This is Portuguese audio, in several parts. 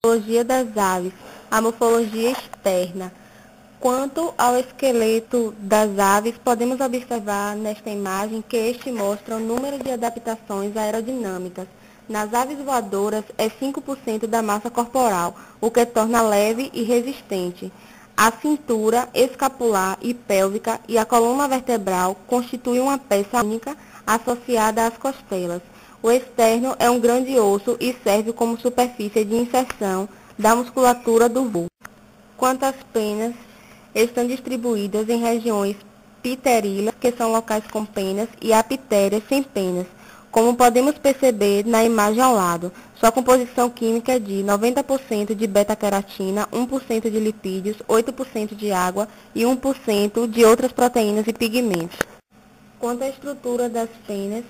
Morfologia das aves, a morfologia externa. Quanto ao esqueleto das aves, podemos observar nesta imagem que este mostra o número de adaptações aerodinâmicas. Nas aves voadoras é 5% da massa corporal, o que torna leve e resistente. A cintura, escapular e pélvica e a coluna vertebral constituem uma peça única associada às costelas. O externo é um grande osso e serve como superfície de inserção da musculatura do voo. Quanto às penas, estão distribuídas em regiões pterígeas, que são locais com penas, e aptérias sem penas, como podemos perceber na imagem ao lado. Sua composição química é de 90% de beta-queratina, 1% de lipídios, 8% de água e 1% de outras proteínas e pigmentos. Quanto à estrutura das penas,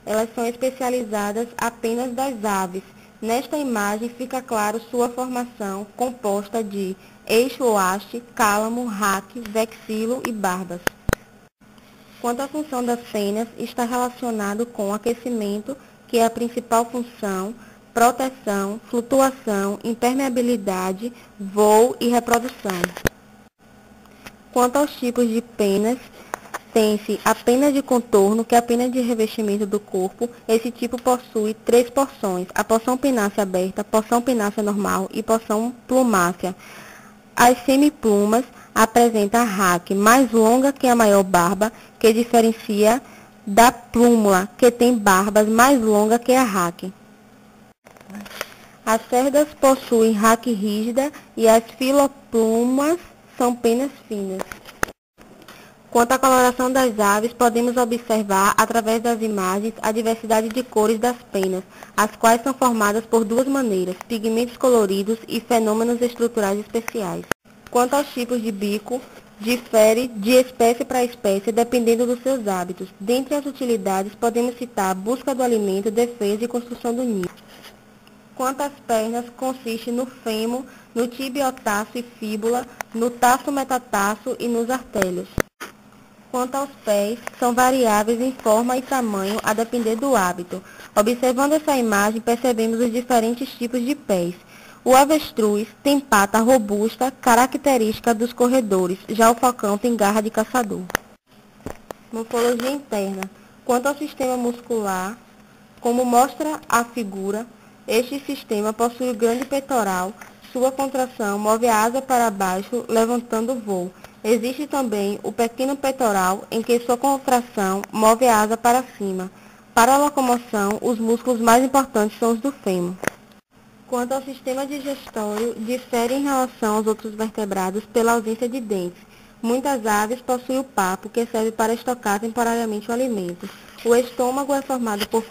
elas são especializadas apenas das aves. Nesta imagem fica claro sua formação, composta de eixo ou haste, cálamo, raque, vexilo e barbas. Quanto à função das penas, está relacionado com aquecimento, que é a principal função, proteção, flutuação, impermeabilidade, voo e reprodução. Quanto aos tipos de penas, tem-se a pena de contorno, que é a pena de revestimento do corpo. Esse tipo possui 3 porções: a porção pennácea aberta, porção pennácea normal e porção plumácea. As semiplumas apresentam a raque mais longa que a maior barba, que diferencia da plúmula, que tem barbas mais longas que a raque. As cerdas possuem raque rígida e as filoplumas são penas finas. Quanto à coloração das aves, podemos observar, através das imagens, a diversidade de cores das penas, as quais são formadas por duas maneiras: pigmentos coloridos e fenômenos estruturais especiais. Quanto aos tipos de bico, difere de espécie para espécie, dependendo dos seus hábitos. Dentre as utilidades, podemos citar a busca do alimento, defesa e construção do ninho. Quanto às pernas, consiste no fêmur, no tibiotarso e fíbula, no tarso metatarso e nos artérios. Quanto aos pés, são variáveis em forma e tamanho a depender do hábito. Observando essa imagem, percebemos os diferentes tipos de pés. O avestruz tem pata robusta, característica dos corredores, já o falcão tem garra de caçador. Morfologia interna. Quanto ao sistema muscular, como mostra a figura, este sistema possui grande peitoral. Sua contração move a asa para baixo, levantando o voo. Existe também o pequeno peitoral, em que sua contração move a asa para cima. Para a locomoção, os músculos mais importantes são os do fêmur. Quanto ao sistema digestório, difere em relação aos outros vertebrados pela ausência de dentes. Muitas aves possuem o papo, que serve para estocar temporariamente o alimento. O estômago é formado por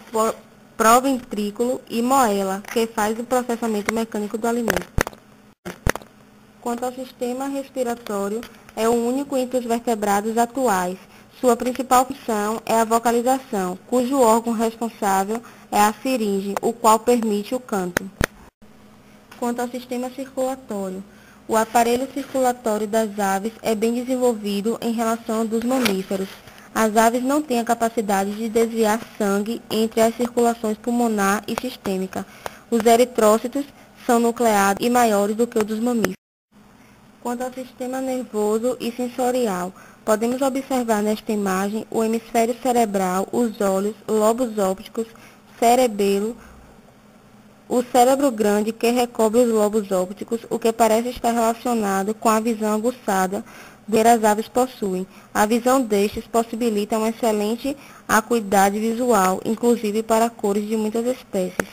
proventrículo e moela, que faz o processamento mecânico do alimento. Quanto ao sistema respiratório, é o único entre os vertebrados atuais. Sua principal função é a vocalização, cujo órgão responsável é a faringe, o qual permite o canto. Quanto ao sistema circulatório, o aparelho circulatório das aves é bem desenvolvido em relação ao dos mamíferos. As aves não têm a capacidade de desviar sangue entre as circulações pulmonar e sistêmica. Os eritrócitos são nucleados e maiores do que os dos mamíferos. Quanto ao sistema nervoso e sensorial, podemos observar nesta imagem o hemisfério cerebral, os olhos, lobos ópticos, cerebelo, o cérebro grande que recobre os lobos ópticos, o que parece estar relacionado com a visão aguçada que as aves possuem. A visão destes possibilita uma excelente acuidade visual, inclusive para cores de muitas espécies.